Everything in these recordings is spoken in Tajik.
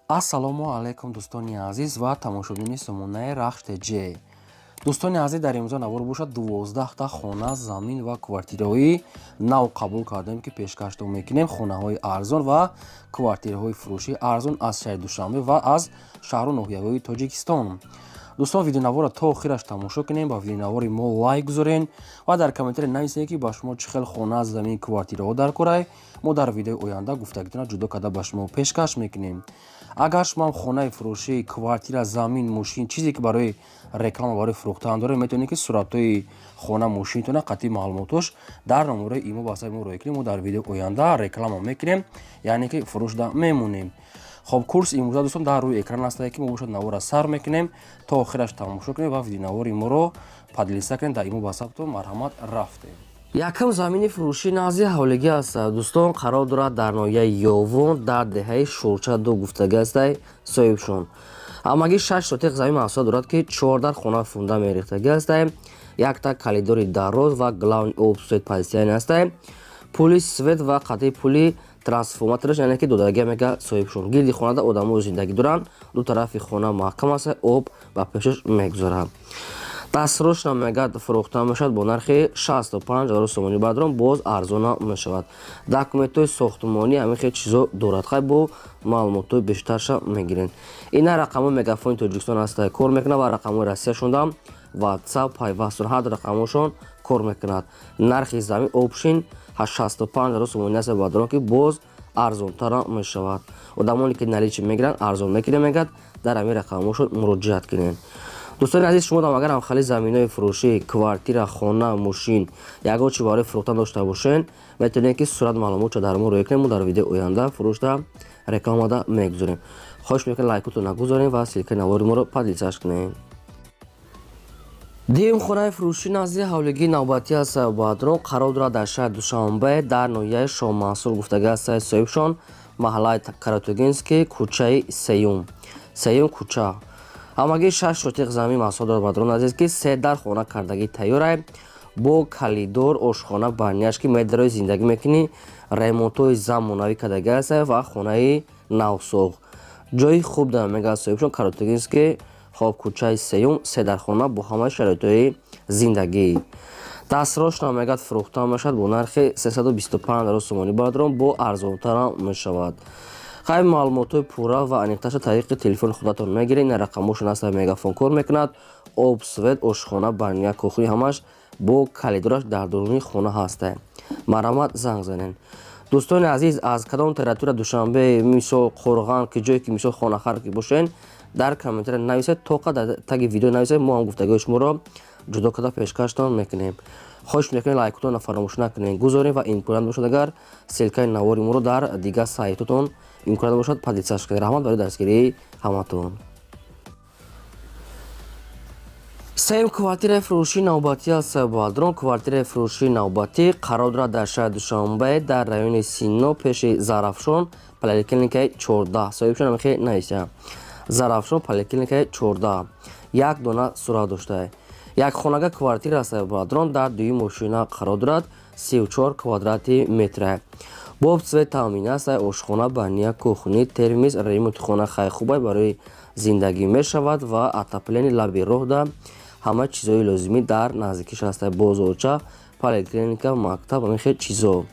ассалому алайкум дӯстони азиз ва тамошобини сомонаи рахш.j. дӯстони азиз, дар имрӯза навор бошад 12та хона, замин ва квартираҳои нав қабул кардем, ки пешкаштон мекунем хонаҳои арзон ва квартираҳои фурӯши арзон аз шаҳри Душанбе ва аз шаҳру ноҳияҳои Тоҷикистон. дӯстон, видеонавора то охираш тамошо кунем, ба видеонавори мо лайк гузорен ва дар комментаре нависед, ки ба шумо чӣ хел хона, замин, квартираҳо дар корай. мо дар видеои оянда гуфтагитона ҷудо карда ба шумо пешкаш мекунем. агар шумо хонаи фурӯшӣ, квартира, замин, мошин, чизе ки барои реклама, барои фурӯхтан доред, метавонед ки суратҳои хона, мошинтона қатъи маълумотош дар номераи имо ба ҳасаби мо роя кунед. мо дар видеои оянда реклама мекунем, яъне ки фурӯшда мемонем. хоб, курс имрӯза дӯстон дар рӯи экран ҳастае, ки мо бошад навора сар мекунем, то охираш тамошо кунем ва видеонавори моро падлиса кунем. дар имо ба ҳасабтон марҳамат рафтем. якам замини фурӯшӣ назди ҳавлигӣ аст. дӯстон, қарор дорад дар ноҳияи Ёвон дар деҳаи Шӯрчаду гуфтагӣ астай соҳибшон. ҳамагӣ 6 сотиқ замин маҳсулот дорад, ки 14 хона фунда мерехтагӣ астай, якта калидори дароз ва главни обсвет позитсияни астай, пули свет ва қатъи пули трансформатораш, яъне ки додагӣ мега соҳибшон. гирди хонада одамои зиндагӣ доранд, ду тарафи хона маҳкам аст, об ба пешаш мегузарад. дастфурӯшна мегад фурӯхта мешавад бо нархи 65 000 сомонӣ. баъдрон боз арзона мешавад. документҳои сохтмонӣ ҳамин хел чизо дорад. хай бо маълумотҳои бештарша мегирен. ина рақамҳои мегафони Тоҷикистон аста кор мекунад ва рақамҳои Россияшонда WhatsApp, пайвастон ҳар ду рақамҳошон кор мекунад. нархи замин опшин 65 000 сомонӣ аст, баъдрон ки боз арзонтара мешавад. одамоне ки наличӣ мегиранд арзон мекунем мегад, дар ҳамин рақамҳошон муроҷиат кунед. дӯстони азиз, шумо дам агар ҳамхали заминҳои фурӯшӣ, квартира, хона, мошин ягон чи барои фурӯхтан дошта бошен, метавонед ки сурат маълумотша дар мо роя кунед. мо дар видеои оянда фурӯшда рекламада мегузорем. хоҳиш мекунем лайкотон нагузорем ва силкаи навори моро падлисаш кунем. дуюм хонаи фурӯшӣ назди ҳавлигии навбатӣ аст. баъдрон қарор дорад дар шаҳри Душанбе дар ноҳияи Шоҳмансур гуфтагӣ астай соҳибшон, маҳаллаи Каратогинский, кӯчаи сеюм кӯча. ҳамагӣ 6 сотиқ замин маҳсулот дорад. баъдрон азиз, ки 3 дар хона кардагӣ тайёрай, бо калидор, ошхона, баняш, ки медарои зиндагӣ мекунӣ, ремонтҳои замонавӣ кардагӣ астай ва хонаи навсох. ҷойи хуб дар мегӯяд соҳибшон Каратогинский, хоб, кӯчаи сеюм, 3 дар хона бо ҳамаи шароитҳои зиндагӣ. дастфурӯшна мегӯяд фурӯхта мешавад бо нархи 325 000 сомонӣ. баъдрон бо арзонтара мешавад. хай маълумотҳои пурра ва аниқташа тариқи телефони худатон мегиред. ин рақамҳошон аста мегафон кор мекунад. об, свет, ошхона, баня, кухни ҳамаш бо калидораш дар дуруни хона ҳастай. марҳамат, занг занед. дӯстони азиз, аз кадом территория Душанбе, мисол Қорған, ки ҷое ки мисол хонахар ки бошен, дар комментаре нависед, тоқа дар таги видео нависед, мо ҳам гуфтагӯи шуморо ҷудо карда пешкаштон мекунем. хоҳиш мекунем лайкотонро фаромӯш накунед гузоред ва имконият бошад агар силкаи навори моро дар дигар сайтотон имконият бошад падлисаш кунед. раҳмат барои дастгирии ҳаматон. сеюм квартираи фурӯшии навбатӣ аст. баъдрон квартираи фурӯшии навбатӣ қарор дорад дар шаҳри Душанбе дар райони Синно пеши Зарафшон, поликлиникаи 14. соҳибшон ҳамин хел нависа Зарафшон, поликлиникаи 14. як дона сурат доштае. якхонага квартира аст. баъдрон дар дуюм мошина қарор дорад, 34 квадрати метра. боб цвет таъмин аст. ошхона, баня, кухни, термис, ремонти хона хай хубай барои зиндагӣ мешавад ва отоплени лаби роҳ да ҳама чизои лозимӣ дар наздикиш аст. бозорча, поликлиника, мактаб, ҳамин хел чизо.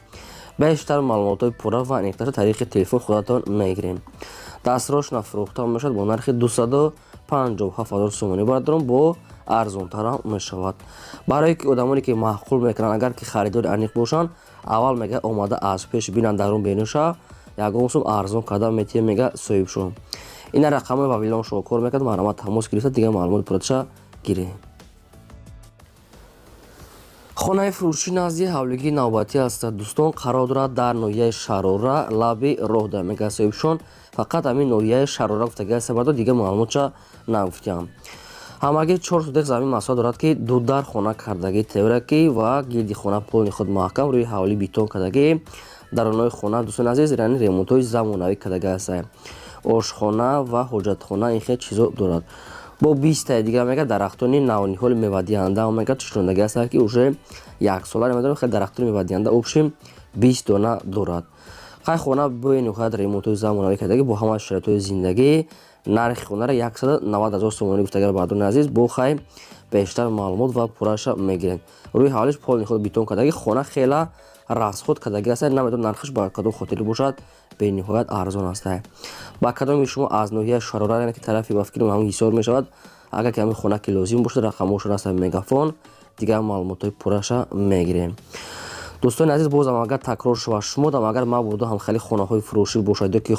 бештар маълумотҳои пурра ва аниқташа тариқи телефони худатон мегирем. дастфурӯшна фурӯхта мешавад бо нархи 257 000 сомонӣ. баъдрон бо арзонтара мешавад. барое ки одамоне ки маъқул мекунанд, агар ки харидори аниқ бошанд, аввал мега омада аз пеш бинанд дарун бенуша, ягон сум арзон карда метиҳем мега соҳибшон. ина рақамҳои вавилон шумо кор мекунад. марҳамат, тамос гирифта дигар маълумоти пурраташа гиред. хонаи фурӯшӣ назди ҳавлигии навбатӣ аст. дӯстон, қарор дорад дар ноҳияи Шарора, лаби роҳ дар мега соҳибшон. фақат ҳамин ноҳияи Шарора гуфтагӣ аст. баъдон дигар маълумотша нагуфтам. ҳамагӣ 4 сотиқ замин маҳсулот дорад, ки ду дар хона кардагӣ теоракӣ ва гирди хона полни худ маҳкам рӯи ҳавлӣ битон кардагӣ. даронаи хона дӯстони азиз яъне ремонтҳои замонавӣ кардагӣ аст. ошхона ва ҳоҷатхона ин хел чизо дорад. бо 20 дигар мега дарахтони навниҳоли мевадиҳанда мега чишондагӣ аст, ки уже 1 сола намедонам хел дарахтони мевадиҳанда обшим 20 дона дорад. хай хона бениҳоят ремонтҳои замонавӣ кардагӣ бо ҳама шароитҳои зиндагӣ нархи хонара 190 000 сомонӣ гуфтагар бардони азиз бо хай бештар маълумот ва пурраша мегирем. Рӯи ҳавлиш полни худ битон кардагӣ хона хела расход кардагӣ аст, наметавон нархиш ба кадом хотири бошад бениҳоят арзон аст. ба кадоми шумо аз ноҳияи шарора яъне ки тарафи ба фикри ҳамин ҳисор мешавад, агар ки ҳамин хона ки лозим бошад рақамошон аст мегафон дигар маълумотҳои пурраша мегирем. дӯстони азиз бозам агар такрор шава шумодам агар мабудо ҳам хеле хонаҳои фурӯшӣ бошад ё ки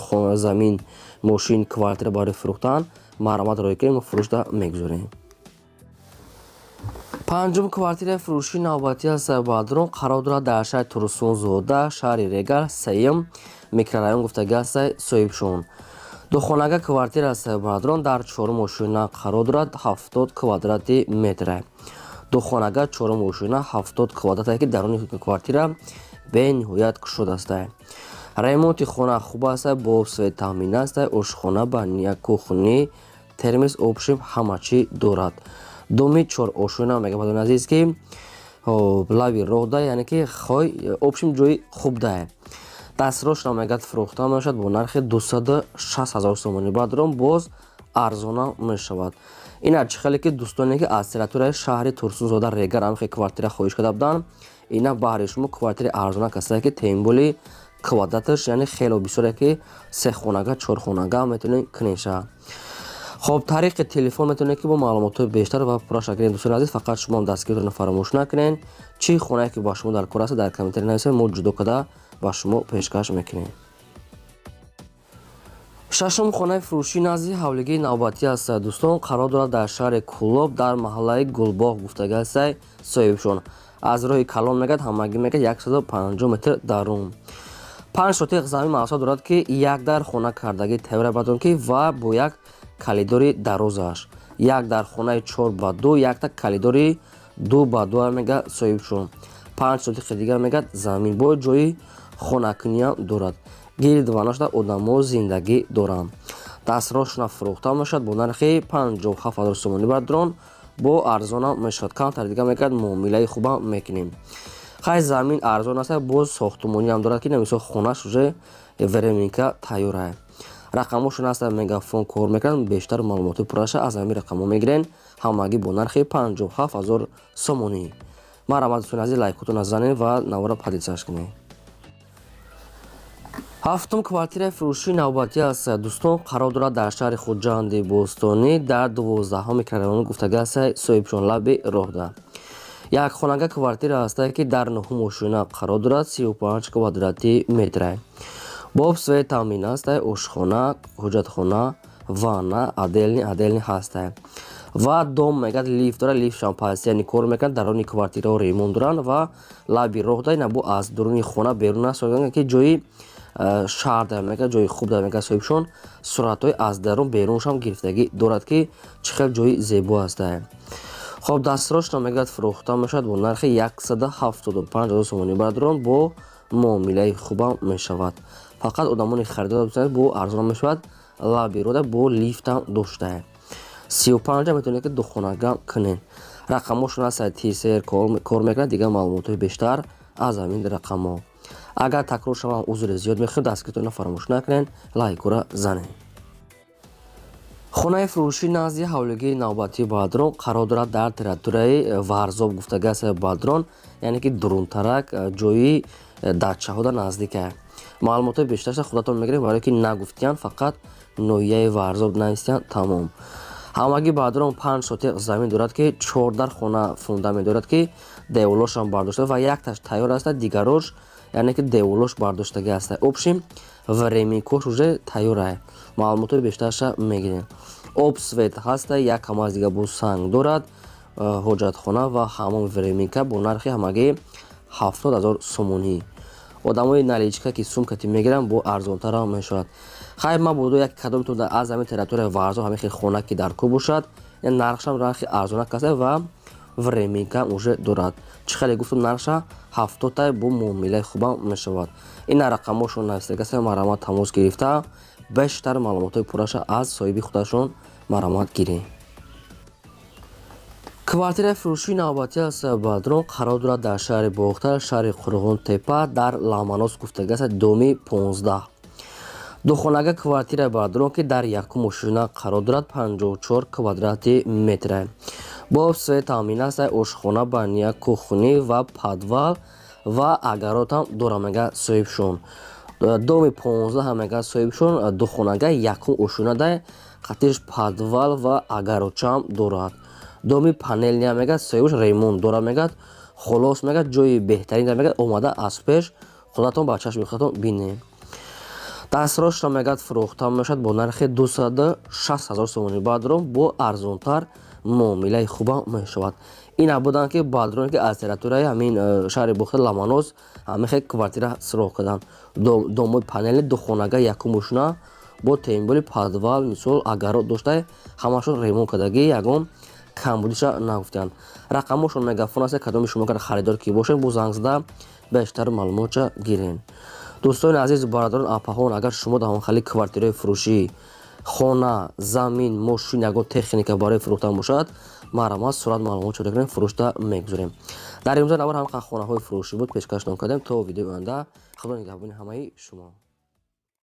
замин мошин квартира барои фурӯхтан марҳамат роӣ кунед мо фурӯшда мегузорем. панҷум квартираи фурӯшии навбатӣ аст бадрон қарор дорад дар шаҳри Турсунзода шаҳри Регар сеюм микрорайон гуфтагӣ аст соҳибшон. духонага квартира аст бадрон дар чорум ошина қарор дорад 70 квадрати метр. духонага чорум ошина 70 квадрат ки даруни квартира бениҳоят кушод аст. ремонти хона хуб аст, бо свет таъмин аст, ошхона баня кухни термис обшим ҳама чӣ дорад. доми чор ошина мега бадон азиз ки лави роҳ да яъне ки хой обшим ҷои хуб да. дастрошна мегад фурӯхта мешавад бо нархи 260 000 сомонӣ бадрон боз арзона мешавад. ина чӣ хеле ки дӯстоне ки аз территорияи шаҳри Турсунзода Регар ҳамхе квартира хоҳиш карда буданд, ина баҳри шумо квартираи арзона касае ки темболи квадраташ яъне хело бисёре ки сехонага чорхонага метавонед кунеша. خب طریق تلفن میتونید که با معلومات بیشتر و پرش کنید. دوستان عزیز فقط شما دستگیرتون فراموش نکنین. چی خونه که با شما در کار است در کامنت نویسید ما جدا کده با شما پیشکش میکنیم. ششم خانه فروشی نزدیک حولگی نوبتی است دوستان قرار دارد در شهر کلوب در محله گلباغ گفتگی است صاحبشون از راه کلان میگه همگی میگه 150 متر درون 5 سوتق زمین محسوب دارد که یک در خانه کردگی تبر بدون که و با یک کلیدوری درازش یک در خانه 4 با 2 یک تا کلیدوری 2 با 2 میگه صاحبشون 5 سوتق دیگر میگه زمین با جای خانه‌کنی دارد گرد وانش در آدم‌ها زندگی دارند دستراشون فروخته میشد با نرخ 57,000 سومانی بر درون با ارزان میشد کم تر دیگه میگه معامله خوب میکنیم خیلی زمین ارزان است باز ساختمانی هم دارد که نمیشه خونه‌اش уже временка تیاره رقمشون است مگافون کار میکنن بیشتر معلومات پرش از همین رقم‌ها میگیرن همگی با نرخ 57,000 سومانی مرحمتتون از لایکتون بزنید و نوارا پدیدساش کنید ҳафтум квартираи фурӯшии навбатӣ аст дӯстон қарор дорад дар шаҳри хуҷанди бостонӣ дар 12 микрорайон гуфтагӣ аст соҳибшон лаби роҳда якхонага квартира аст ки дар 9 ошина қарор дорад 35 квадрати метр боб свет таъмин аст ошхона ҳоҷатхона ванна аделни ҳаст ва дом мегад лифт дорад лифт шампансияни кор мекунад дарони квартираҳо ремонт доранд ва лаби роҳда ина бо аз дуруни хона берун аст ки ҷои шаҳр дар мега ҷои хуб дар мега соҳибшон суратҳои аз дарун берунш ҳам гирифтагӣ дорад ки чӣ хел ҷои зебо аст хоб дастрошна мегад фурӯхта мешавад бо нархи 175,000 сомонӣ бар дарон бо муомилаи хубам мешавад фақат одамони харидор бо арзон мешавад лаби рода бо лифтам дошта 35 метавонед ки духонага кунед рақамошон аст тисер кор мекунад дигар маълумотҳои бештар аз ҳамин рақамҳо агар такрор шавам узри зиёд мехоҳед дастгиртонро фаромӯш накунед лайкура занед хонаи фурӯшии назди ҳавлигии навбатии бадрон қарор дорад дар территорияи варзоб гуфтагӣ аст бадрон яъне ки дурунтарак ҷои дачаҳода наздик маълумотҳои бештарша худатон мегиред барое ки нагуфтиян фақат ноҳияи варзоб наистиян тамом ҳамагӣ бадрон 5 сотиқ замин дорад ки 14 хона фундамент дорад ки деволошам бардошта ва якташ тайёр аст дигарош яъне ки деволош бардоштагӣ аст обшим временкош уже тайёр маълумотҳои бештарша мегирем об свет ҳаст якам аз дига бо санг дорад ҳоҷатхона ва ҳамон временка бо нархи ҳамагӣ 70,000 сомонӣ одамои наличка ки сумкати мегиранд бо арзонтара мешавад хайр мабудо як кадомтон аз ҳамин территорияи варзо ҳамин хел хона ки дар ку бошад нархшам нархи арзонак аст ва временка уже дорад чӣ хеле гуфтам нархша 70 бо муомилаи хубам мешавад ина рақамошон навистагиаст марҳамат тамос гирифта бештар маълумотҳои пурраша аз соҳиби худашон марҳамат гиред квартираи фурӯшии навбатӣ аз Бадрон қарор дорад дар шаҳри Бохтар, шаҳри Қурғунтепа дар Ламанос гуфтагӣ аст доми 15. Духонага квартираи Бадрон ки дар якум ошина қарор дорад 54 квадрати метр. Бо се таъмин аст ошхона, баня, кухни ва подвал ва агаротам дора мега соҳибшон. Доми 15 мега соҳибшон духонага якум ошина дай хатиш подвал ва агарочам дорад. Доми панелни мега соҳибш ремонт дора мегад холос мегад ҷои беҳтарин мегад омада аз пеш худатон ба чашми худатон бинед. Дастрошро мегад фурӯхта мешавад бо нархи 260 000 сомони Бадрон бо арзонтар муомилаи хубам мешавад. Ина буданд ки Бадрон ки аз территорияи ҳамин шаҳри Бохтар Ламанос ҳамихе квартира суроғ карданд. Домои панели духонага якум ошина бо темболи подвал мисол агарот дошта ҳамашон ремонт кардагӣ ягон камбудиша нагуфтанд. Рақамошон мегафон аст кадоми шумо кар харидор ки бошед бо занг зада бештар маълумотша гирен. дӯстони азиз бародарон апаҳон, агар шумо дар ҳамхали квартираи фурӯшӣ хона, замин, мошин ягон техника барои фурӯхтан бошад, марҳамат сурат маълумотшо гирем, фурӯшта мегузорем. Дар имрӯза навбар ҳамқа хонаҳои фурӯшӣ буд пешкашном кардем. То видеои оянда худо нигаҳбони ҳамаи шумо.